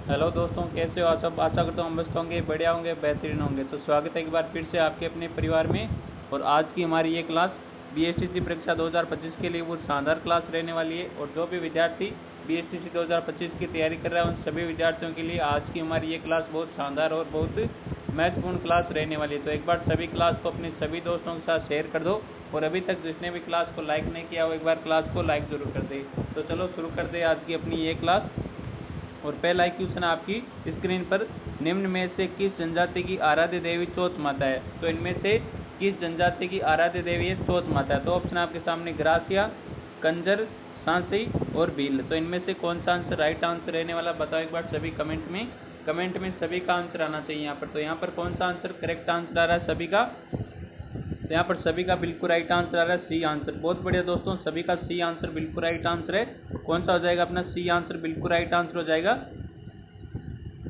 Hello दोस्तों, कैसे हो आप सब। आशा करता हूँ मस्त होंगे, बढ़िया होंगे, बेहतरीन होंगे। तो स्वागत है एक बार फिर से आपके अपने परिवार में। और आज की हमारी ये क्लास बीएसटीसी परीक्षा 2025 के लिए वो शानदार क्लास रहने वाली है। और जो भी विद्यार्थी बीएसटीसी 2025 की तैयारी कर रहा है उन सभी विद्यार्थियों के लिए आज की हमारी ये क्लास बहुत शानदार और बहुत महत्वपूर्ण क्लास रहने वाली है। तो एक बार सभी क्लास को अपने सभी दोस्तों के साथ शेयर कर दो। और अभी तक जिसने भी क्लास को लाइक नहीं किया वो एक बार क्लास को लाइक ज़रूर कर दे। तो चलो शुरू कर दे आज की अपनी ये क्लास। और पहला क्वेश्चन आपकी स्क्रीन पर, निम्न में से किस जनजाति की आराध्य देवी चौथ माता है। तो इनमें से किस जनजाति की आराध्य देवी है चौथ माता है। तो ऑप्शन आपके सामने ग्रासिया, कंजर, सांसी और भील। तो इनमें से कौन सा आंसर राइट आंसर रहने वाला बताओ एक बार सभी कमेंट में सभी का आंसर आना चाहिए यहाँ पर। तो यहाँ पर कौन सा आंसर करेक्ट आंसर आ रहा है सभी का। तो यहाँ पर सभी का बिल्कुल राइट आंसर आ रहा है सी आंसर। बहुत बढ़िया दोस्तों, सभी का सी आंसर बिल्कुल राइट आंसर है। कौन सा हो जाएगा अपना सी आंसर बिल्कुल राइट आंसर हो जाएगा।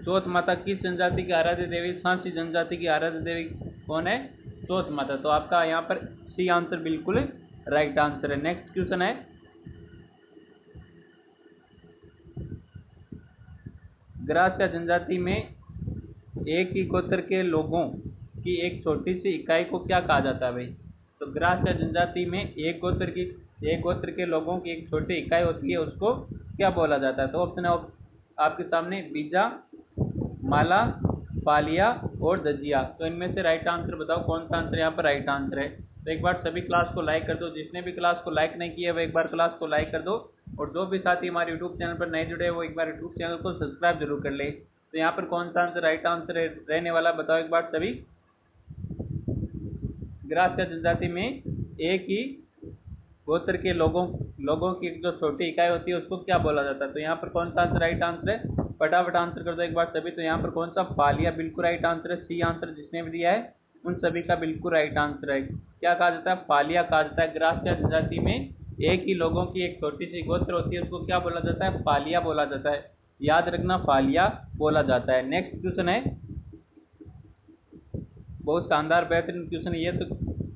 चौथ माता किस जनजाति की आराध्य देवी, सांसी जनजाति की आराध्य देवी कौन है, चौथ माता। तो आपका यहाँ पर सी आंसर बिल्कुल राइट आंसर है। नेक्स्ट क्वेश्चन है, ग्रासिया जनजाति में एक ही गोत्र के लोगों की एक छोटी सी इकाई को क्या कहा जाता है भाई। तो ग्रासिया जनजाति में एक गोत्र के लोगों की एक छोटी इकाई होती है, उसको क्या बोला जाता है। तो ऑप्शन है आपके सामने बीजा, माला, पालिया और दजिया। तो इनमें से राइट आंसर बताओ कौन सा आंसर यहाँ पर राइट आंसर है। तो एक बार सभी क्लास को लाइक कर दो। जिसने भी क्लास को लाइक नहीं किया वो एक बार क्लास को लाइक कर दो। और जो भी साथी हमारे यूट्यूब चैनल पर नए जुड़े वो एक बार यूट्यूब चैनल को सब्सक्राइब जरूर कर ले। तो यहाँ पर कौन सा आंसर राइट आंसर रहने वाला बताओ एक बार सभी। ग्रासिया जनजाति में एक ही गोत्र के लोगों की जो छोटी इकाई होती है उसको क्या बोला जाता है। तो यहाँ पर कौन सा आंसर राइट आंसर है, फटाफट आंसर कर दो एक बार सभी। तो यहाँ पर कौन सा, पालिया बिल्कुल राइट आंसर है। सी आंसर जिसने भी दिया है उन सभी का बिल्कुल राइट आंसर है। क्या कहा जाता है, पालिया कहा जाता है। ग्रासिया जनजाति में एक ही लोगों की एक छोटी सी गोत्र होती है उसको क्या बोला जाता है, पालिया बोला जाता है। याद रखना, पालिया बोला जाता है। नेक्स्ट क्वेश्चन है, बहुत शानदार बेहतरीन क्वेश्चन ये। तो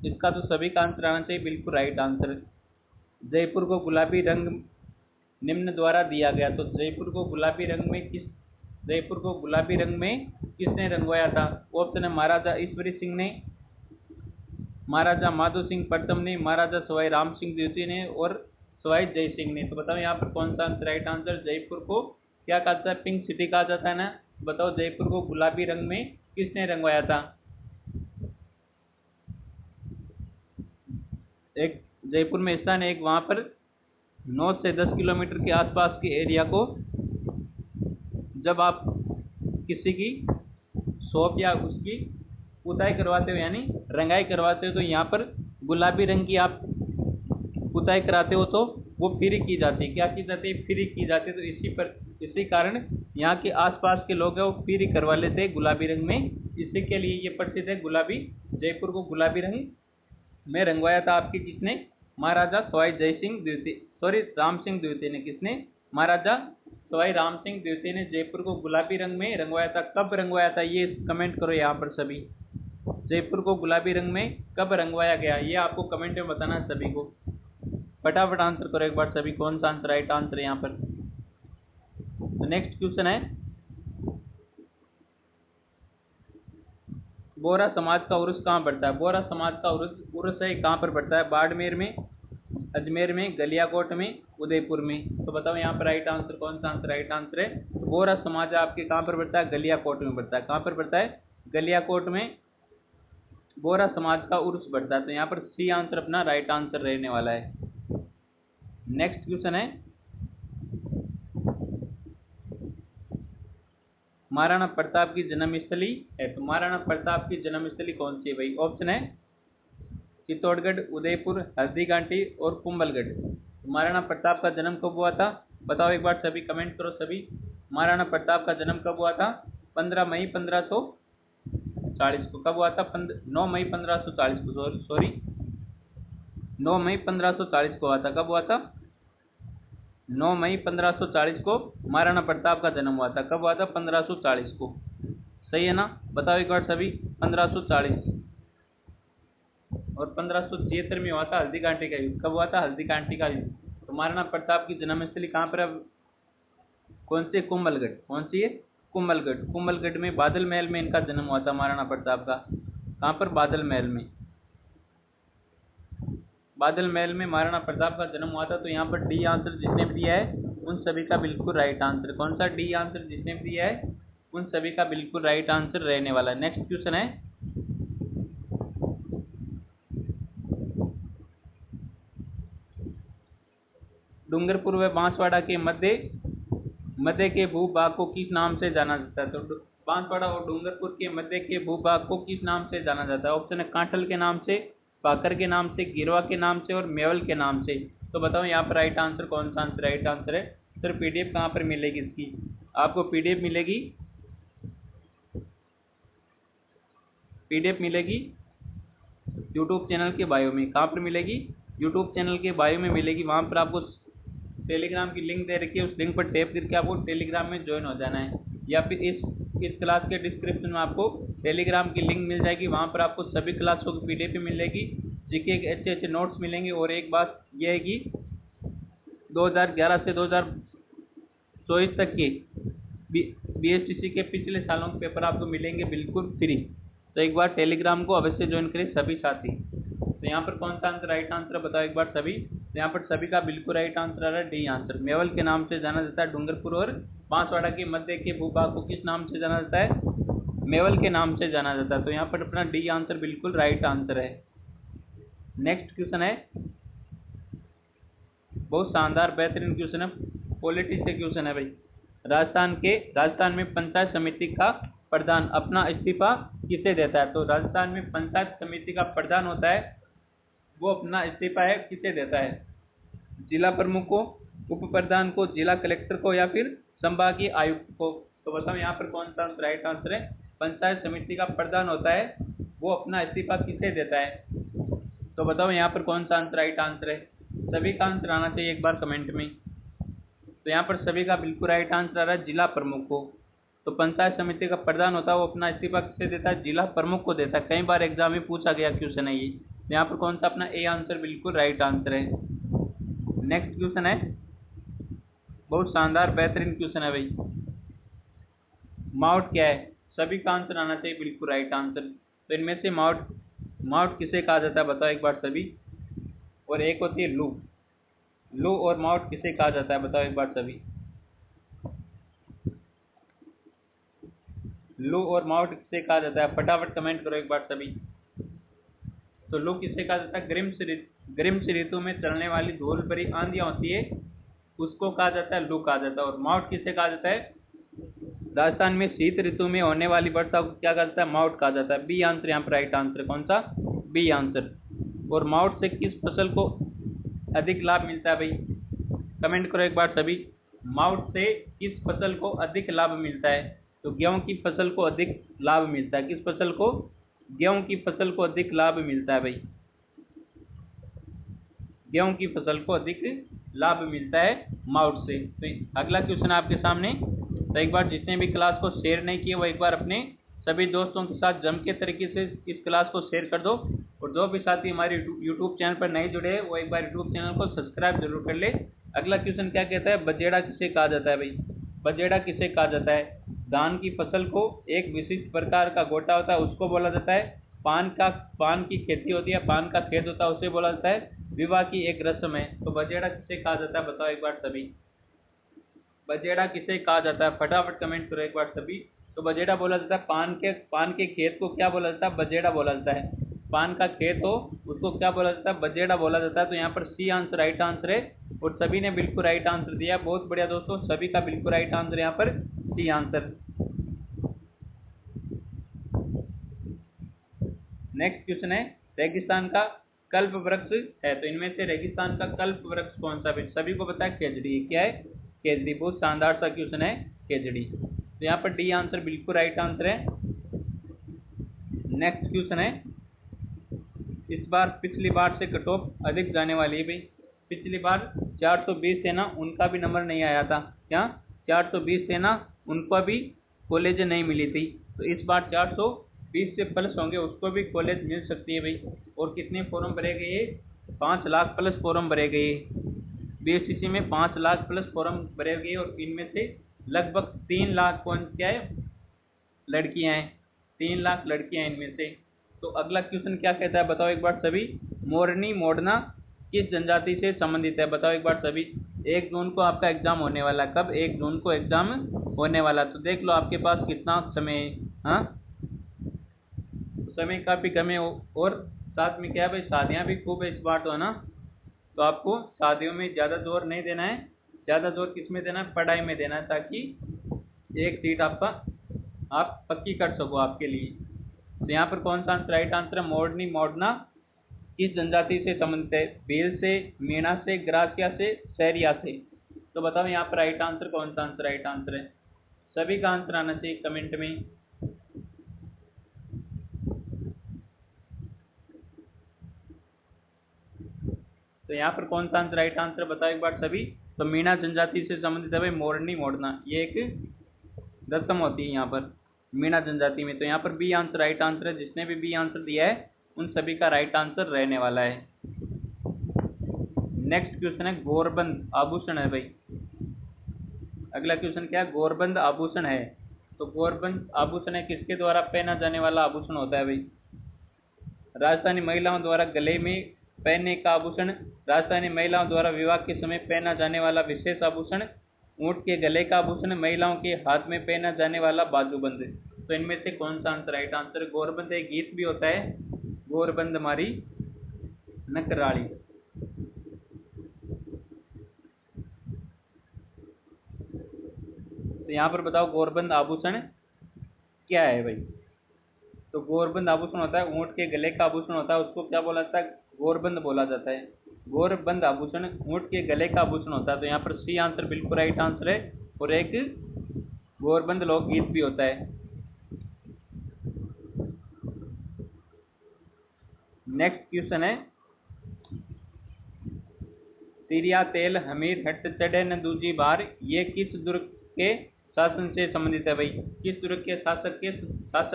इसका तो सभी का आंसर आना चाहिए बिल्कुल राइट आंसर। जयपुर को गुलाबी रंग निम्न द्वारा दिया गया। तो जयपुर को गुलाबी रंग में किसने रंगवाया था। ऑप्शन है महाराजा ईश्वरी सिंह ने, महाराजा माधो सिंह प्रथम ने, महाराजा सवाई राम सिंह द्वितीय ने और सवाई जय सिंह ने। तो बताओ यहाँ पर कौन सा आंसर राइट आंसर। जयपुर को क्या कहा जाता है, पिंक सिटी कहा जाता है ना। बताओ जयपुर को गुलाबी रंग में किसने रंगवाया था। एक जयपुर में स्थान है एक, वहाँ पर 9 से 10 किलोमीटर के आसपास के एरिया को जब आप किसी की शॉप या उसकी पुताई करवाते हो यानी रंगाई करवाते हो तो यहाँ पर गुलाबी रंग की आप पुताई कराते हो तो वो फ्री की जाती है। क्या की जाती है, फ्री की जाती है। तो इसी कारण यहाँ के आसपास के लोग हैं वो फ्री करवा लेते हैं गुलाबी रंग में। इसी के लिए ये प्रसिद्ध है गुलाबी। जयपुर को गुलाबी रंग में रंगवाया था आपकी किसने, महाराजा सवाई जय सिंह द्वितीय, सॉरी राम सिंह द्वितीय ने। किसने, महाराजा सवाई राम सिंह द्वितीय ने जयपुर को गुलाबी रंग में रंगवाया था। कब रंगवाया था ये कमेंट करो यहाँ पर सभी। जयपुर को गुलाबी रंग में कब रंगवाया गया ये आपको कमेंट में बताना है सभी को। फटाफट आंसर करो एक बार सभी, कौन सा आंसर राइट आंसर है यहाँ पर। तो नेक्स्ट क्वेश्चन है, बोरा समाज का उर्स कहाँ पड़ता है। बोरा समाज का उर्स है कहाँ पर पड़ता है, बाड़मेर में, अजमेर में, गलियाकोट में, उदयपुर में। तो बताओ यहाँ पर राइट आंसर कौन सा आंसर राइट आंसर है। बोरा समाज आपके कहाँ पर पड़ता है, गलियाकोट में पड़ता है। कहाँ पर पड़ता है, गलियाकोट में बोरा समाज का उर्स पड़ता है। तो यहाँ पर सी आंसर अपना राइट आंसर रहने वाला है। नेक्स्ट क्वेश्चन है, महाराणा प्रताप की जन्मस्थली है। तो महाराणा प्रताप की जन्मस्थली कौन सी है भाई। ऑप्शन है चित्तौड़गढ़, उदयपुर, हल्दीघाटी और कुंभलगढ़। तो महाराणा प्रताप का जन्म कब हुआ था बताओ एक बार सभी, कमेंट करो सभी। महाराणा प्रताप का जन्म कब हुआ था, 15 मई 1540 को। कब हुआ था, 9 मई 1540 को, सॉरी 9 मई 1540 को हुआ था। कब हुआ था, 9 मई 1540 को महाराणा प्रताप का जन्म हुआ था। कब हुआ था, 1540 को। सही है ना, बताओ एक बार सभी। 1540 और 1576 में हुआ था हल्दीघाटी का युद्ध। कब हुआ था, हल्दीघाटी का युद्ध। तो महाराणा प्रताप की जन्मस्थली कहाँ पर है, कौन सी, कुंभलगढ़। कौन सी है, कुंभलगढ़। कुंभलगढ़ में बादल महल में इनका जन्म हुआ था महाराणा प्रताप का। कहाँ पर? बादल महल में। बादल महल में महाराणा प्रताप का जन्म हुआ था। तो यहाँ पर डी आंसर जिसने भी दिया है उन सभी का बिल्कुल राइट आंसर। कौन सा? डी आंसर जिसने भी दिया है उन सभी का बिल्कुल राइट आंसर रहने वाला है। नेक्स्ट क्वेश्चन है, डूंगरपुर व बांसवाड़ा के मध्य के भूभाग को किस नाम से जाना जाता है? तो बांसवाड़ा और डूंगरपुर के मध्य के भूभाग को किस नाम से जाना जाता है? ऑप्शन है कांठल के नाम से, पाकर के नाम से, गिरवा के नाम से और मेवल के नाम से। तो बताओ यहाँ पर राइट आंसर कौन सा आंसर राइट आंसर है? सर पीडीएफ कहाँ पर मिलेगी इसकी? आपको पीडीएफ मिलेगी, पीडीएफ मिलेगी यूट्यूब चैनल के बायो में। कहाँ पर मिलेगी? यूट्यूब चैनल के बायो में मिलेगी। वहाँ पर आपको टेलीग्राम की लिंक दे रखी है, उस लिंक पर टैप करके आपको टेलीग्राम में ज्वाइन हो जाना है, या फिर इस क्लास के डिस्क्रिप्शन में आपको टेलीग्राम की लिंक मिल जाएगी। वहाँ पर आपको सभी क्लासों की पीडीएफ मिलेगी, जीके के अच्छे अच्छे नोट्स मिलेंगे। और एक बात यह है कि 2011 से 2024 तक के बीएसटीसी के पिछले सालों के पेपर आपको मिलेंगे बिल्कुल फ्री। तो एक बार टेलीग्राम को अवश्य ज्वाइन करें सभी साथी। तो यहाँ पर कौन सा आंसर राइट आंसर बताओ एक बार सभी। तो यहाँ पर सभी का बिल्कुल राइट आंसर आ रहा है डी आंसर। मेवल के नाम से जाना जाता है डूंगरपुर और बांसवाड़ा के मध्य के भूभाग को किस नाम से जाना जाता है? मेवल के नाम से जाना जाता है। तो यहाँ पर अपना डी आंसर बिल्कुल राइट आंसर है। नेक्स्ट क्वेश्चन है, बहुत शानदार बेहतरीन क्वेश्चन है, पॉलिटी से क्वेश्चन है भाई। राजस्थान में पंचायत समिति का प्रधान अपना इस्तीफा किसे देता है? तो राजस्थान में पंचायत समिति का प्रधान होता है, वो अपना इस्तीफा है किसे देता है? जिला प्रमुख को, उप प्रधान को, जिला कलेक्टर को, या फिर संभागीय आयुक्त को? तो बताओ यहाँ पर कौन सा राइट आंसर है? पंचायत समिति का प्रधान होता है, वो अपना इस्तीफा किसे देता है? तो बताओ यहाँ पर कौन सा आंसर राइट आंसर है? सभी का आंसर आना चाहिए एक बार कमेंट में। तो यहाँ पर सभी का बिल्कुल राइट आंसर आ रहा है जिला प्रमुख को। तो पंचायत समिति का प्रधान होता है, वो अपना इस्तीफा किसे देता है? जिला प्रमुख को देता है। कई बार एग्जाम में पूछा गया क्वेश्चन है ये। तो यहाँ पर कौन सा अपना ए आंसर बिल्कुल राइट आंसर है। नेक्स्ट क्वेश्चन है, बहुत शानदार बेहतरीन क्वेश्चन है भाई। माउट क्या है? सभी का आंसर आना चाहिए बिल्कुल राइट आंसर। तो इनमें से माउट किसे कहा जाता है बताओ एक बार सभी। और एक होती है लू और माउट किसे कहा जाता है बताओ एक बार सभी। लू और माउट किसे कहा जाता है? फटाफट कमेंट करो एक बार सभी। तो लू किसे कहा जाता है? ग्रीष्म ऋतु में चलने वाली धूल भरी आंधियां होती है, उसको कहा जाता है लू कहा जाता है। और माउट किसे कहा जाता है? राजस्थान में शीत ऋतु में होने वाली वर्षा को क्या कहा जाता है? माउट कहा जाता है। बी आंसर यहाँ पर राइट आंसर। कौन सा? B answer. और माउट से किस फसल को अधिक लाभ मिलता है भाई? कमेंट करो एक बार सभी। माउट से किस फसल को अधिक लाभ मिलता है? तो गेहूं की फसल को अधिक लाभ मिलता है। किस फसल को? गेहूं की फसल को अधिक लाभ मिलता है भाई। गेहूं की फसल को अधिक लाभ मिलता है माउट से। तो अगला क्वेश्चन आपके सामने। तो एक बार जितने भी क्लास को शेयर नहीं किए वो एक बार अपने सभी दोस्तों के साथ जम के तरीके से इस क्लास को शेयर कर दो। और जो भी साथी हमारे यूट्यूब चैनल पर नहीं जुड़े हैं वो एक बार यूट्यूब चैनल को सब्सक्राइब जरूर कर ले। अगला क्वेश्चन क्या कहता है? बजेड़ा किसे कहा जाता है भाई? बजेड़ा किसे कहा जाता है? धान की फसल को एक विशिष्ट प्रकार का गोटा होता है उसको बोला जाता है। पान की खेती होती है, पान का खेत होता है उसे बोला जाता है। विवाह की एक रस्म है। तो बजेड़ा किसे कहा जाता है बताओ एक बार सभी। बजेड़ा किसे कहा जाता है? फटाफट कमेंट करो एक बार सभी। तो बजेड़ा बोला जाता है पान के खेत को क्या बोला जाता है? बजेड़ा बोला जाता है। पान का खेत हो उसको क्या बोला जाता है? बजेड़ा बोला जाता है। तो यहाँ पर सी आंसर राइट आंसर है। और सभी ने बिल्कुल राइट आंसर दिया। बहुत बढ़िया दोस्तों, सभी का बिल्कुल राइट आंसर यहाँ पर सी आंसर। नेक्स्ट क्वेश्चन है, रेगिस्तान का कल्प वृक्ष है। तो इनमें से रेगिस्तान का कल्प वृक्ष कौन सा? सभी को पता है खेजड़ी। क्या है? खेजड़ी। बहुत शानदार सा क्वेश्चन है खेजड़ी। तो यहाँ पर डी आंसर बिल्कुल राइट आंसर है। नेक्स्ट क्वेश्चन है, इस बार पिछली बार से कट ऑफ अधिक जाने वाली है भाई। पिछली बार 420 थे ना, उनका भी नंबर नहीं आया था। क्या 420 थे ना, उनको भी कॉलेज नहीं मिली थी। तो इस बार 420 से प्लस होंगे, उसको भी कॉलेज मिल सकती है भाई। और कितने फॉर्म भरे गए? 5 लाख प्लस फॉर्म भरे गए। बीएससीसी में 5 लाख प्लस फॉर्म भरे गए और इनमें से लगभग 3 लाख कौन क्या है, लड़कियां हैं, 3 लाख लड़कियां हैं इनमें से। तो अगला क्वेश्चन क्या कहता है बताओ एक बार सभी, मोरनी मोड़ना किस जनजाति से संबंधित है, बताओ एक बार सभी। 1 जून को आपका एग्जाम होने वाला है, कब, 1 जून को एग्जाम होने वाला, तो देख लो आपके पास कितना समय है। हाँ, समय काफी कम है, और साथ में क्या है भाई, शादियां भी खूब है इस बार तो, है ना। तो आपको शादियों में ज़्यादा जोर नहीं देना है, ज़्यादा जोर किस में देना है, पढ़ाई में देना है, ताकि एक सीट आपका आप पक्की कर सको आपके लिए। तो यहाँ पर कौन सा राइट आंसर है, मोरनी मोड़ना किस जनजाति से संबंधित है, भील से, मीणा से, ग्रासिया से, सहरिया से। तो बताओ यहाँ पर राइट आंसर कौन सा आंसर राइट आंसर है, सभी का आंसर आना चाहिए कमेंट में। तो यहाँ पर कौन सा आंसर राइट आंसर बताओ एक बार सभी। तो मीणा जनजाति से संबंधित है भाई मोरनी मोड़ना, ये एक रस्म होती है यहाँ पर मीणा जनजाति में। तो यहाँ पर बी आंसर राइट आंसर है, जिसने भी बी आंसर दिया है उन सभी का राइट आंसर रहने वाला है। नेक्स्ट क्वेश्चन है गोरबंद आभूषण है भाई। अगला क्वेश्चन क्या है, गोरबंद आभूषण है। तो गोरबंद आभूषण है किसके द्वारा पहना जाने वाला आभूषण होता है भाई। राजस्थानी महिलाओं द्वारा गले में पहनने का आभूषण, राजस्थानी महिलाओं द्वारा विवाह के समय पहना जाने वाला विशेष आभूषण, ऊंट के गले का आभूषण, महिलाओं के हाथ में पहना जाने वाला बाजूबंद। तो इनमें से कौन सा आंसर राइट आंसर। गोरबंद एक गीत भी होता है, गोरबंद मारी नकराली। तो यहाँ पर बताओ गोरबंद आभूषण क्या है भाई। तो गोरबंद आभूषण होता है, ऊंट के गले का आभूषण होता है, उसको क्या बोला जाता है, गोरबंद बोला जाता है। गोरबंद आभूषण ऊंट के गले का आभूषण होता है। तो यहाँ पर सी आंसर बिल्कुल राइट आंसर है, और एक गोरबंद लोकगीत भी होता है। नेक्स्ट क्वेश्चन है, तिरिया तेल हमीर हट चढ़े न दूजी बार, ये किस दुर्ग के शासन से संबंधित है भाई, किस दुर्ग के शासक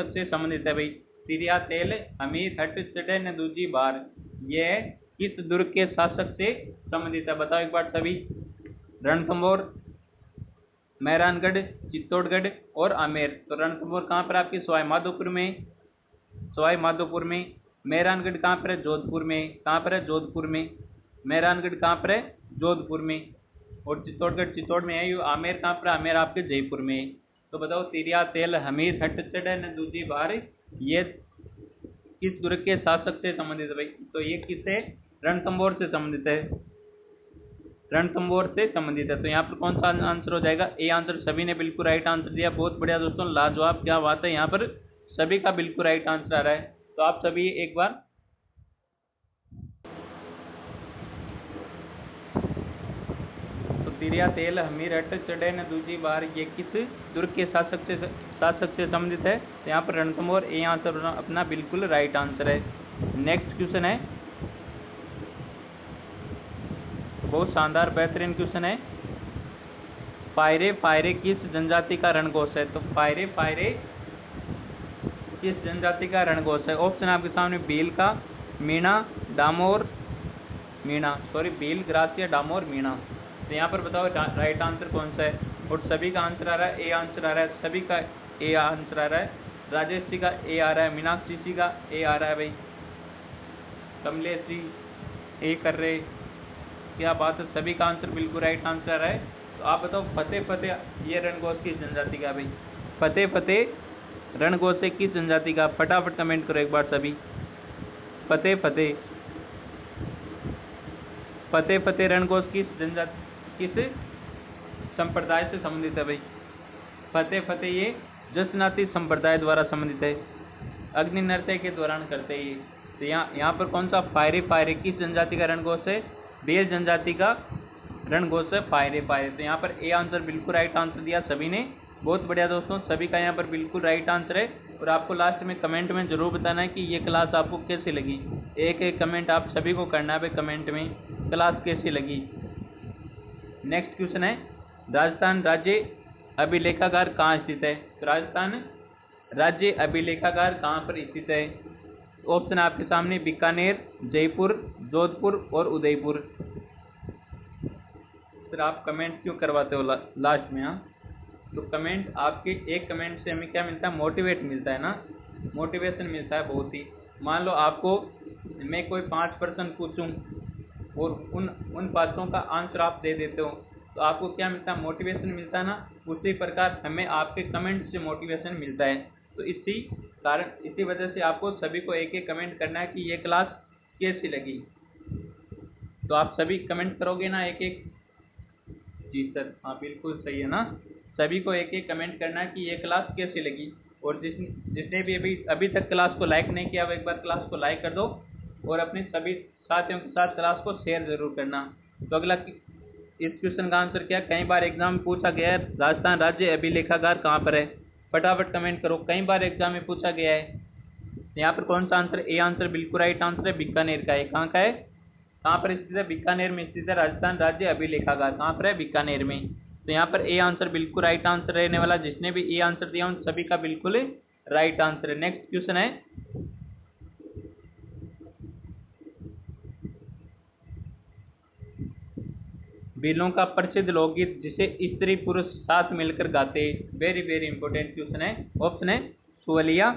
से संबंधित है भाई। तिरिया तेल हमीर हट चढ़े न दूजी बार, ये किस दुर्ग के शासक से संबंधित है, बताओ एक बार सभी। रणथंभौर, मेहरानगढ़, चित्तौड़गढ़ और आमेर। तो रणथंभौर कहाँ पर आपकी, सवाई माधोपुर में, सवाई माधोपुर में। मेहरानगढ़ कहाँ पर है, जोधपुर में, कहाँ पर है, जोधपुर में। मेहरानगढ़ कहाँ पर है, जोधपुर में। और चित्तौड़गढ़ चित्तौड़ में है। ये आमेर कहाँ पर, आमेर आपके जयपुर में। तो बताओ, तिरिया तेल हमीर हट चढ़े न दूजी बार, ये किस दुर्ग के शासक से संबंधित है भाई। तो ये किससे, रणथंभौर से संबंधित है, रणथंभौर से संबंधित है। तो यहाँ पर कौन सा आंसर हो जाएगा, ए आंसर। सभी ने बिल्कुल राइट आंसर दिया, बहुत बढ़िया दोस्तों, लाजवाब, क्या बात है। यहाँ पर सभी का बिल्कुल राइट आंसर आ रहा है। तो आप सभी एक बार तिरिया तेल हमीर हट चढ़े न दूजी बार, ये किस दुर्ग के शासक से संबंधित है। तो यहाँ पर रणथंभौर, ए आंसर अपना बिल्कुल राइट आंसर है। नेक्स्ट क्वेश्चन है, बहुत शानदार बेहतरीन क्वेश्चन है, फायरे फायरे किस जनजाति का रणघोष है। तो फायरे फायरे किस जनजाति का रणघोष है। ऑप्शन आपके सामने, भील का, मीणा, डामोर, मीणा, सॉरी भील, ग्रासिया, डामोर, मीणा। तो यहाँ पर बताओ राइट आंसर कौन सा है। और सभी का आंसर आ रहा है, ए आंसर आ रहा है, सभी का ए आंसर आ रहा है। राजेश जी का ए आ रहा है, मीनाक्षी जी का ए आ रहा है भाई, कमलेश जी ए कर रहे, क्या बात है, सभी का आंसर बिल्कुल राइट आंसर आ रहा है। तो आप बताओ, फतेह फतेह ये रणघोष किस जनजाति का भाई, फतेह फतेह रणघोष से किस जनजाति का, फटाफट कमेंट करो एक बार सभी। फतेह फतेह, फतेह फतेह रणघोष किस जनजाति, किस संप्रदाय से संबंधित है भाई। फतेह फतेह ये जसनाती संप्रदाय द्वारा संबंधित है, अग्नि नृत्य के दौरान करते हैं ये। तो यहाँ पर कौन सा, फायरे फायरे किस जनजाति का रणघोष है, भेल जनजाति का रणघोष है फायरे फायरे। तो यहाँ पर ए आंसर बिल्कुल राइट आंसर दिया सभी ने, बहुत बढ़िया दोस्तों, सभी का यहाँ पर बिल्कुल राइट आंसर है। और आपको लास्ट में कमेंट में जरूर बताना है कि ये क्लास आपको कैसी लगी। एक एक कमेंट आप सभी को करना है कमेंट में, क्लास कैसी लगी। नेक्स्ट क्वेश्चन है, राजस्थान राज्य अभिलेखागार कहाँ स्थित है। तो राजस्थान राज्य अभिलेखागार कहाँ पर स्थित है। ऑप्शन आपके सामने, बीकानेर, जयपुर, जोधपुर और उदयपुर। सर आप कमेंट क्यों करवाते हो लास्ट में। हाँ, तो कमेंट आपके एक कमेंट से हमें क्या मिलता है, मोटिवेट मिलता है ना, मोटिवेशन मिलता है बहुत ही। मान लो आपको मैं कोई 5 प्रश्न पूछूं और उन पाँचों का आंसर आप दे देते हो तो आपको क्या मिलता है, मोटिवेशन मिलता है ना। उसी प्रकार हमें आपके कमेंट से मोटिवेशन मिलता है। तो इसी वजह से आपको सभी को एक एक कमेंट करना है कि ये क्लास कैसी लगी। तो आप सभी कमेंट करोगे ना एक एक? जी सर, हाँ बिल्कुल सही है ना। सभी को एक एक कमेंट करना है कि ये क्लास कैसी लगी। और जिसने भी अभी तक क्लास को लाइक नहीं किया वो एक बार क्लास को लाइक कर दो और अपने सभी साथियों के साथ क्लास को शेयर जरूर करना। तो अगला इस क्वेश्चन का आंसर क्या, कई बार एग्जाम में पूछा गया है राजस्थान राज्य अभिलेखागार कहाँ पर है। फटाफट कमेंट करो, कई बार एग्जाम में पूछा गया है। यहाँ पर कौन सा आंसर, ए आंसर बिल्कुल राइट आंसर है, बीकानेर का है। कहाँ का है, कहाँ पर स्थित है, बीकानेर में स्थित है राजस्थान राज्य अभिलेखागार। कहाँ पर है, बीकानेर में। तो यहाँ पर ए आंसर बिल्कुल राइट आंसर रहने वाला। जिसने भी ए आंसर दिया उन सभी का बिल्कुल राइट आंसर है। नेक्स्ट क्वेश्चन है, बिलों का प्रसिद्ध लोकगीत जिसे स्त्री पुरुष साथ मिलकर गाते। वेरी वेरी इंपॉर्टेंट क्वेश्चन है। ऑप्शन है सुवलिया,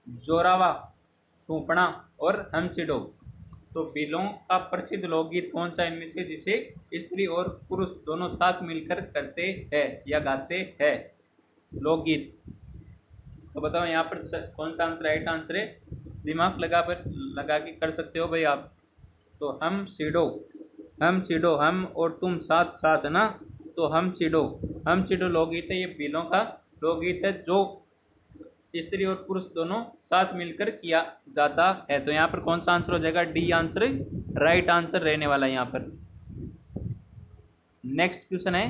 जोरावा, टूपना और हमसिडो। तो बिलों का प्रसिद्ध लोकगीत कौन सा इनमें से जिसे स्त्री और पुरुष दोनों साथ मिलकर करते हैं या गाते हैं लोकगीत। तो बताओ यहाँ पर कौन सा आंसर राइट आंसर है। दिमाग लगा के कर सकते हो भाई आप। तो हम सीडो, हम और तुम साथ साथ ना। तो हम सीडो लोकगीत है। ये बिलों का लोकगीत है जो स्त्री और पुरुष दोनों साथ मिलकर किया जाता है। तो यहाँ पर कौन सा आंसर हो जाएगा, डी आंसर राइट आंसर रहने वाला है यहाँ पर। नेक्स्ट क्वेश्चन है,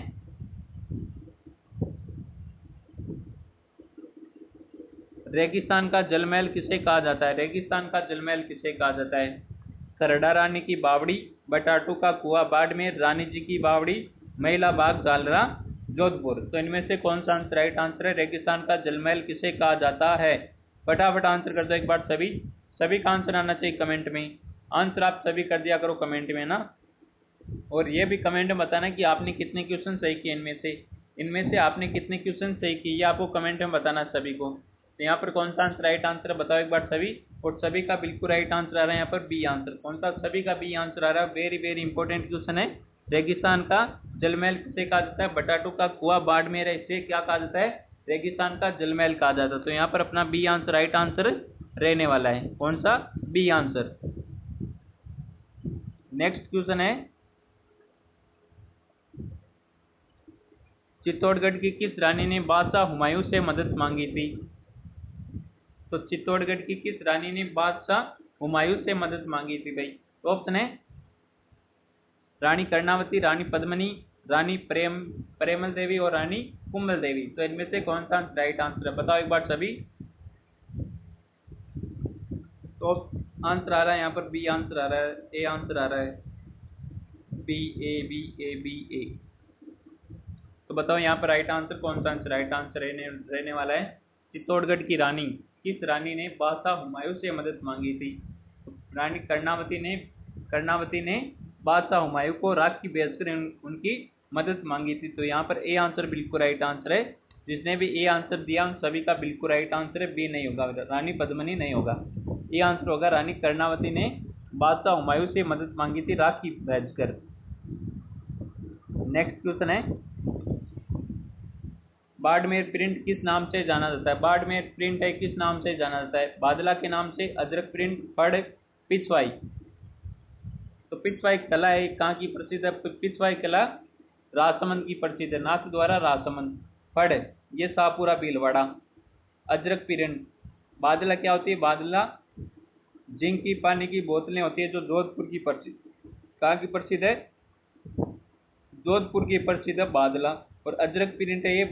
रेगिस्तान का जलमहल किसे कहा जाता है। रेगिस्तान का जलमहल किसे कहा जाता है। करड़ा रानी की बावड़ी, बटाटू का कुआं बाड़मेर, रानी जी की बावड़ी, महिला बाग जालरा, जोधपुर। तो इनमें से कौन सा आंसर राइट आंसर है, रेगिस्तान का जलमहल किसे कहा जाता है। फटाफट आंसर कर दो एक बार सभी का आंसर आना चाहिए कमेंट में। आंसर आप सभी कर दिया करो कमेंट में ना। और ये भी कमेंट में बताना कि आपने कितने क्वेश्चन सही किए इनमें से आपने कितने क्वेश्चन सही किए, ये आपको कमेंट में बताना सभी को। तो यहाँ पर कौन सा आंसर राइट आंसर है बताओ एक बार सभी। और सभी का बिल्कुल राइट आंसर आ रहा है यहाँ पर बी आंसर। कौन सा, सभी का बी आंसर आ रहा है। वेरी वेरी इंपॉर्टेंट क्वेश्चन है। रेगिस्तान का जलमहल किसे कहा जाता है, बटाटू का कुआं बाड़मेर है, इसे क्या कहा जाता है, रेगिस्तान का जलमहल कहा जाता है। तो यहाँ पर अपना बी आंसर राइट आंसर रहने वाला है। कौन सा, बी आंसर। नेक्स्ट क्वेश्चन है, चित्तौड़गढ़ की किस रानी ने बादशाह हुमायूं से मदद मांगी थी। तो चित्तौड़गढ़ की किस रानी ने बादशाह हुमायूं से मदद मांगी थी भाई। तो ऑप्शन है रानी कर्णावती, रानी पद्मिनी, रानी प्रेमल देवी और रानी कुंभल देवी। तो इनमें से कौन सा राइट आंसर है बताओ एक बार सभी। तो आंसर आ रहा है यहाँ पर बी आंसर आ रहा है, ए आंसर आ रहा है, बी ए। तो बताओ यहाँ पर राइट आंसर कौन सा आंसर राइट आंसर रहने वाला है। चित्तौड़गढ़ की रानी, किस रानी ने बादशाह हुमायूं से मदद मांगी थी। तो रानी कर्णावती ने बादशाह हुमायूं को राखी भेजकर उनकी मदद मांगी थी। तो यहाँ पर ए आंसर बिल्कुल राइट आंसर है। जिसने भी ए आंसर दिया उन सभी का बिल्कुल राइट आंसर है। बी नहीं होगा, रानी पद्मिनी नहीं होगा, ए आंसर होगा रानी कर्णावती ने बादशाह हुमायूं से मदद मांगी थी राखी भेजकर। नेक्स्ट क्वेश्चन है, बाड़मेर प्रिंट किस नाम से जाना जाता है। बाड़मेर प्रिंट है किस नाम से जाना जाता है, बादला के नाम से, अजरक प्रिंट, फड़, पिछवाई। तो पिछवाई कला है कहाँ की प्रसिद्ध है, पिछवाई कला राजसमंद की प्रसिद्ध है, नाथ द्वारा राजसमंद। फड़ ये शाहपुरा भीलवाड़ा। अजरक प्रिंट, बादला क्या होती है, बादला जिंक की पानी की बोतलें होती है जो जोधपुर की प्रसिद्ध, कहाँ की प्रसिद्ध है, जोधपुर की प्रसिद्ध है बादला। और अजरक प्रिंट है ये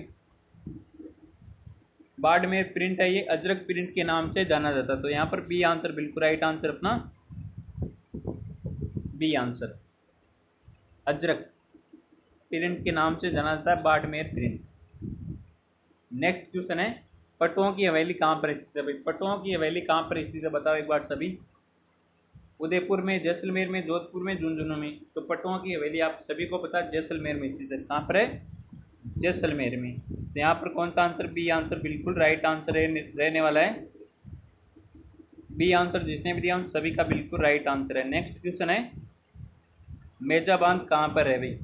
बाड़मेर प्रिंट है, ये अजरक प्रिंट के नाम से जाना जाता है। तो यहाँ पर बी आंसर बिल्कुल राइट आंसर अपना बी आंसर, अजरक प्रिंट के नाम से जाना जाता है बाड़मेर प्रिंट। नेक्स्ट क्वेश्चन है, पटुओं की हवेली कहाँ पर स्थित है। पटुओं की हवेली कहाँ पर स्थित है बताओ एक बार सभी। उदयपुर में, जैसलमेर में, जोधपुर में, झुंझुनू में। तो पटुओं की हवेली आप सभी को पता है जैसलमेर में स्थित है। कहाँ पर है, जैसलमेर में। तो यहाँ पर कौन सा आंसर, बी आंसर बिल्कुल राइट आंसर रहने वाला है। बी आंसर जिसने भी दिया उन सभी का बिल्कुल राइट आंसर है। नेक्स्ट क्वेश्चन है, मेजा बांध कहाँ पर है भाई?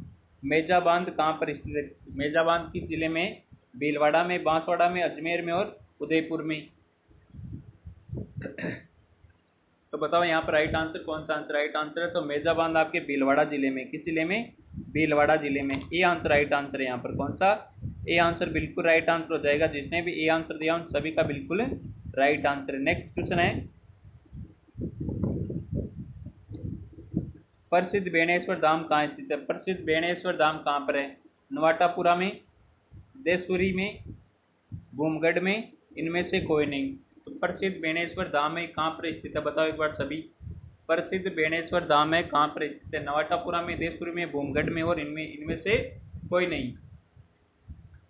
मेजा बांध कहाँ पर स्थित है? मेजा बांध किस जिले में? भीलवाड़ा में, बांसवाड़ा में, अजमेर में और उदयपुर में। तो बताओ यहाँ पर राइट आंसर कौन सा आंसर राइट आंसर है? तो मेजा बांध आपके भीलवाड़ा जिले में। किस जिले में? भीलवाड़ा जिले में। ए आंसर राइट आंसर है यहाँ पर। कौन सा? ए आंसर बिल्कुल राइट आंसर हो जाएगा। जिसने भी ए आंसर दिया उन सभी का बिल्कुल राइट आंसर है। नेक्स्ट क्वेश्चन है, प्रसिद्ध बेणेश्वर धाम कहाँ स्थित है? प्रसिद्ध बेणेश्वर धाम कहाँ पर है? नवाटापुरा में, देसूरी में, भूमगढ़ में, इनमें से कोई नहीं। तो प्रसिद्ध बेणेश्वर धाम है कहाँ पर स्थित है? बताओ एक बार सभी। प्रसिद्ध बेणेश्वर धाम है कहाँ पर स्थित है? नवाटापुरा में, देसूरी में, भूमगढ़ में और इनमें से कोई नहीं।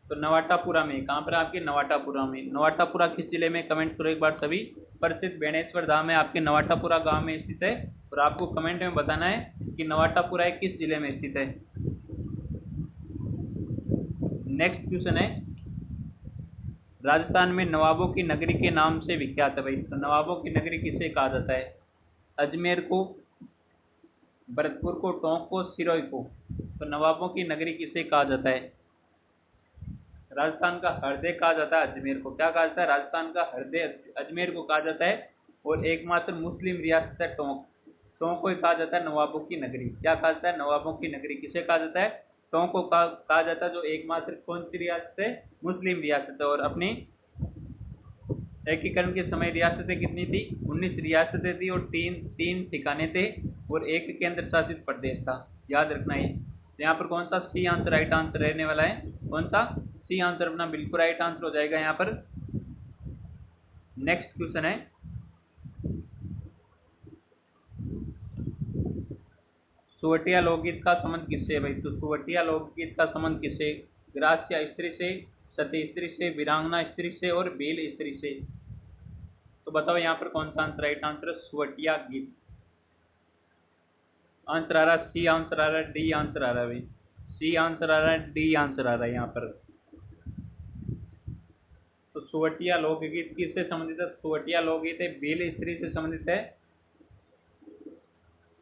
तो नवाटापुरा में। कहाँ पर आपके? नवाटापुरा में। नवाटापुरा किस जिले में? कमेंट करो एक बार सभी। प्रसिद्ध बेणेश्वर धाम है आपके नवाटापुरा गांव में स्थित है। और आपको कमेंट में बताना है कि नवाटापुरा किस जिले में स्थित है। नेक्स्ट क्वेश्चन है, राजस्थान में नवाबों की नगरी के नाम से विख्यात है भाई। तो नवाबों की नगरी किसे कहा जाता है? अजमेर को, भरतपुर को, टोंक को, सिरोही को। तो नवाबों की नगरी किसे कहा जाता है? राजस्थान का हृदय कहा जाता है अजमेर को। क्या कहा जाता है? राजस्थान का हृदय अजमेर को कहा जाता है। और एकमात्र मुस्लिम रियासत है टोंक। टोंक को कहा जाता है नवाबों की नगरी। क्या कहा जाता है? नवाबों की नगरी किसे कहा जाता है? टोंक को कहा जाता है, जो एकमात्र कौन सी रियासत है? मुस्लिम रियासत है। और अपनी एकीकरण के समय रियासतें कितनी थी? 19 रियासतें थी और तीन ठिकाने थे और एक केंद्र शासित प्रदेश था। याद रखना है। तो यहाँ पर कौन सा सी आंसर राइट आंसर रहने वाला है? कौन सा? सी आंसर अपना बिल्कुल राइट आंसर हो जाएगा यहाँ पर। नेक्स्ट क्वेश्चन है, सुवटिया लोकगीत का संबंध किससे है भाई? तो सुवटिया लोकगीत का संबंध किससे? ग्रास्य स्त्री से, सती स्त्री से, वीरांगना स्त्री से और भील स्त्री से। तो बताओ यहाँ पर कौन सा आंसर राइट आंसर है? सुवटिया गीत। आंसर आ रहा है सी आंसर आ रहा है, डी आंसर आ रहा है भाई। सी आंसर आ रहा है, डी आंसर आ रहा है यहाँ पर। तो सुवटिया लोकगीत किससे संबंधित है? सुवटिया लोकगीत है भील स्त्री से संबंधित है।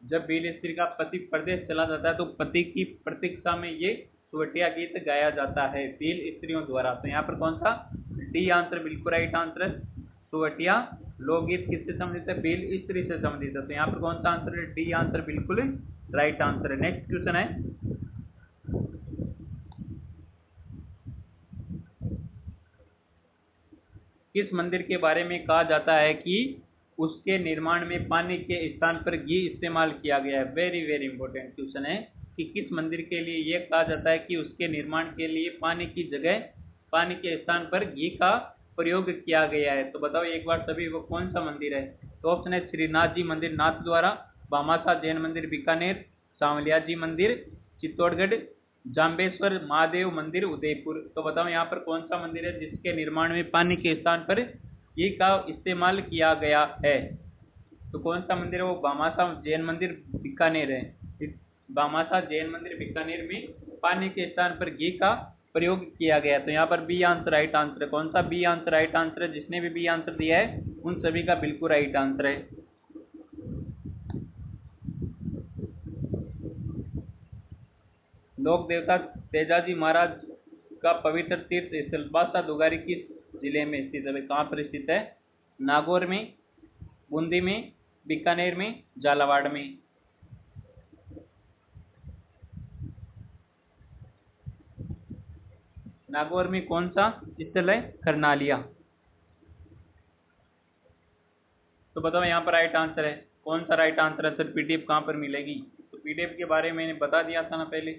जब भील स्त्री का पति प्रदेश चला जाता है तो पति की प्रतीक्षा में ये सुवटिया गीत गाया जाता है भील स्त्रियों द्वारा। तो यहाँ पर कौन सा? डी आंसर बिल्कुल राइट आंसर है। सुवटिया लोकगीत किससे संबंधित है? भील स्त्री से संबंधित है। तो यहाँ पर कौन सा आंसर है? डी आंसर बिल्कुल राइट आंसर है। नेक्स्ट क्वेश्चन है, किस मंदिर के बारे में कहा जाता है कि उसके निर्माण में पानी के स्थान पर घी इस्तेमाल किया गया है? वेरी वेरी इंपॉर्टेंट क्वेश्चन है कि किस मंदिर के लिए यह कहा जाता है कि उसके निर्माण के लिए पानी की जगह, पानी के स्थान पर घी का प्रयोग किया गया है। तो बताओ एक बार सभी, वो कौन सा मंदिर है? तो ऑप्शन है श्रीनाथ जी मंदिर नाथद्वारा, भामाशाह जैन मंदिर बीकानेर, सांवलिया जी मंदिर चित्तौड़गढ़, जाम्बेश्वर महादेव मंदिर उदयपुर। तो बताओ यहाँ पर कौन सा मंदिर है जिसके निर्माण में पानी के स्थान पर घी का इस्तेमाल किया गया है? तो कौन सा मंदिर है? वो भामाशाह जैन मंदिर बीकानेर है। भामाशाह जैन मंदिर बीकानेर में पानी के स्थान पर घी का प्रयोग किया गया। तो यहाँ पर बी आंसर राइट आंसर है। कौन सा? बी आंसर राइट आंसर है। जिसने भी बी आंसर दिया है उन सभी का बिल्कुल राइट आंसर है। लोक देवता तेजाजी महाराज का पवित्र तीर्थ स्थल बासा दुगारी किस जिले में स्थित है? कहाँ पर स्थित है? नागौर में, बूंदी में, बीकानेर में, झालावाड़ में। नागौर में कौन सा स्थल है? करनालिया। तो बताओ यहाँ पर राइट आंसर है। कौन सा राइट आंसर है सर? पीडीएफ कहाँ पर मिलेगी? तो पीडीएफ के बारे में मैंने बता दिया था ना पहले।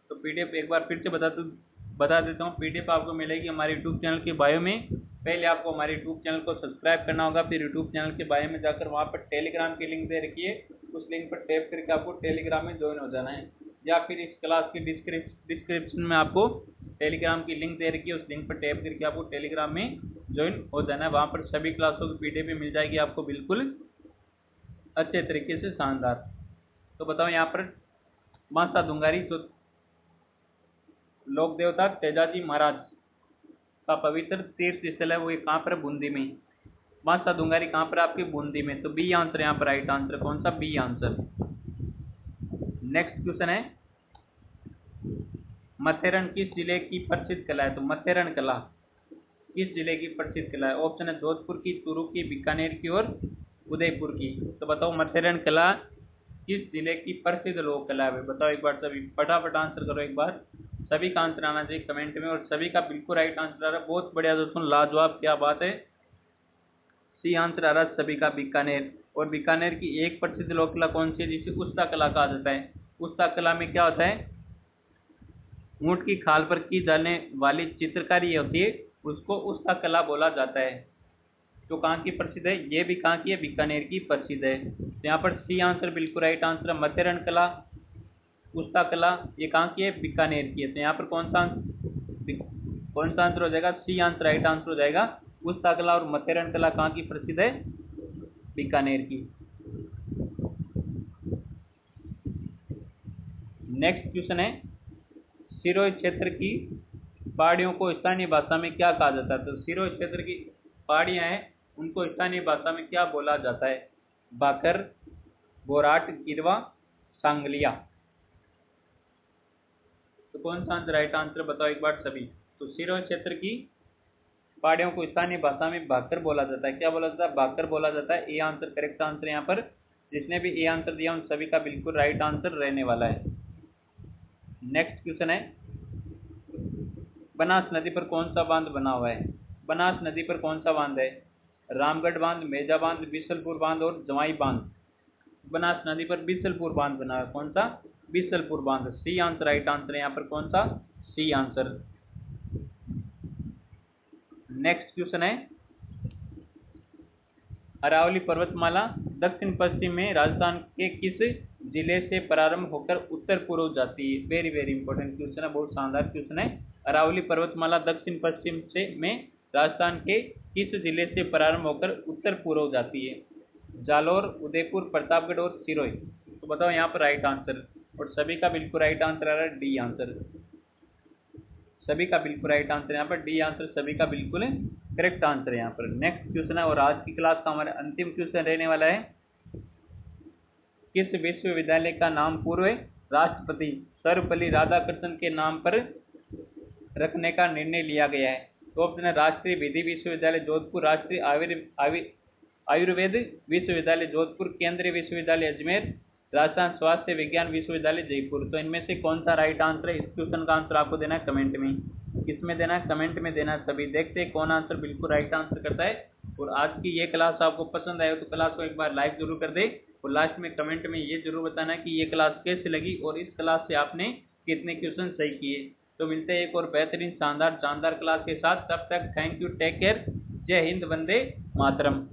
तो पीडीएफ एक बार फिर से बता देता हूँ। पीडीएफ आपको मिलेगी हमारे यूट्यूब चैनल के बायो में। पहले आपको हमारे यूट्यूब चैनल को सब्सक्राइब करना होगा, फिर यूट्यूब चैनल के बायो में जाकर वहाँ पर टेलीग्राम की लिंक दे रखी है, उस लिंक पर टैप करके आपको टेलीग्राम में ज्वाइन हो जाना है। या फिर इस क्लास की डिस्क्रिप्शन में आपको टेलीग्राम की लिंक दे रखी है, उस लिंक पर टैप करके आपको टेलीग्राम में ज्वाइन हो जाना है। वहाँ पर सभी क्लासों की पीडीएफ भी मिल जाएगी आपको बिल्कुल अच्छे तरीके से, शानदार। तो बताओ यहाँ पर मासा दुंगारी, तो लोक देवता तेजाजी महाराज का पवित्र तीर्थ स्थल है वो ये कहाँ पर है? बूंदी में। माता दुंगारी कहाँ पर? आपकी बूंदी में। तो बी आंसर यहाँ पर राइट आंसर कौन सा? B answer. नेक्स्ट क्वेश्चन है, मथेरन किस जिले की प्रसिद्ध कला है? तो मथेरन कला किस जिले की प्रसिद्ध कला है? ऑप्शन है जोधपुर की, चूरू की, बीकानेर की और उदयपुर की। तो बताओ मथेरन कला किस जिले की प्रसिद्ध लोक कला है? बताओ एक बार सभी, फटाफट आंसर करो एक बार। सभी का आंसर आना चाहिए कमेंट में, और सभी का बिल्कुल राइट आंसर आ रहा है। बहुत बढ़िया दोस्तों, लाजवाब, क्या बात है। सी आंसर आ रहा है सभी का, बीकानेर। और बीकानेर की एक प्रसिद्ध लोक कला कौन सी है? जिसे उस्ता कला कहा जाता है। उस्ता कला में क्या होता है? ऊंट की खाल पर की जाने वाली चित्रकारी होती है, उसको उस्ता कला बोला जाता है। तो कहाँ की प्रसिद्ध है? ये भी कहाँ की है? बीकानेर की प्रसिद्ध है। तो यहाँ पर सी आंसर बिल्कुल राइट आंसर है। मथेरन कला, उस्ता कला, ये कहाँ की है? बीकानेर की है। तो यहाँ पर कौन सा आंसर हो जाएगा? सी आंसर राइट आंसर हो जाएगा। उस्ता कला और मथेरन कला कहाँ की प्रसिद्ध है? बीकानेर की। नेक्स्ट क्वेश्चन है, सिरोही क्षेत्र की पहाड़ियों को स्थानीय भाषा में क्या कहा जाता है? तो सिरोही क्षेत्र की पहाड़ियां हैं, उनको स्थानीय भाषा में क्या बोला जाता है? बाकर, बोराट, गिरवा, सांगलिया। तो कौन सा आंसर राइट आंसर बताओ एक बार सभी। तो सिरोही क्षेत्र की पहाड़ियों को स्थानीय भाषा में भाकर बोला जाता है। क्या बोला जाता है? भाकर बोला जाता है। ए आंसर करेक्ट आंसर यहाँ पर। जिसने भी ए आंसर दिया उन सभी का बिल्कुल राइट आंसर रहने वाला है। नेक्स्ट क्वेश्चन है, बनास नदी पर कौन सा बांध बना हुआ है? बनास नदी पर कौन सा बांध है? रामगढ़ बांध, मेजा बांध, बिसलपुर बांध और जवाई बांध। बनास नदी पर बिसलपुर बांध बना है। कौन सा? बिसलपुर बांध। सी आंसर राइट आंसर है यहाँ पर कौन सा? C answer. नेक्स्ट क्वेश्चन है, अरावली पर्वतमाला दक्षिण पश्चिम में राजस्थान के किस जिले से प्रारंभ होकर उत्तर पूर्व जाती है? वेरी वेरी इंपॉर्टेंट क्वेश्चन है, बहुत शानदार क्वेश्चन है। अरावली पर्वतमाला दक्षिण पश्चिम से में राजस्थान के किस जिले से प्रारंभ होकर उत्तर पूर्व जाती है? जालौर, उदयपुर, प्रतापगढ़ और सिरोही। तो बताओ यहाँ पर राइट आंसर। और सभी का बिल्कुल राइट आंसर आ रहा है डी आंसर। सभी का बिल्कुल राइट आंसर यहाँ पर डी आंसर, सभी का बिल्कुल करेक्ट आंसर है यहाँ पर। नेक्स्ट क्वेश्चन है, और आज की क्लास का हमारा अंतिम क्वेश्चन रहने वाला है, किस विश्वविद्यालय का नाम पूर्व राष्ट्रपति सर्वपल्ली राधाकृष्णन के नाम पर रखने का निर्णय लिया गया है? तो ऑप्शन है राष्ट्रीय विधि विश्वविद्यालय जोधपुर, राष्ट्रीय आयुर्वेद विश्वविद्यालय जोधपुर, केंद्रीय विश्वविद्यालय अजमेर, राजस्थान स्वास्थ्य विज्ञान विश्वविद्यालय जयपुर। तो इनमें से कौन सा राइट आंसर है? इस क्वेश्चन का आंसर आपको देना है कमेंट में। किसमें देना है? कमेंट में देना है सभी। देखते हैं कौन आंसर बिल्कुल राइट आंसर करता है। और आज की ये क्लास आपको पसंद आए तो क्लास को एक बार लाइक जरूर कर दे, और लास्ट में कमेंट में ये जरूर बताना कि ये क्लास कैसी लगी और इस क्लास से आपने कितने क्वेश्चन सही किए। तो मिलते हैं एक और बेहतरीन शानदार क्लास के साथ। तब तक थैंक यू, टेक केयर, जय हिंद, वंदे मातरम।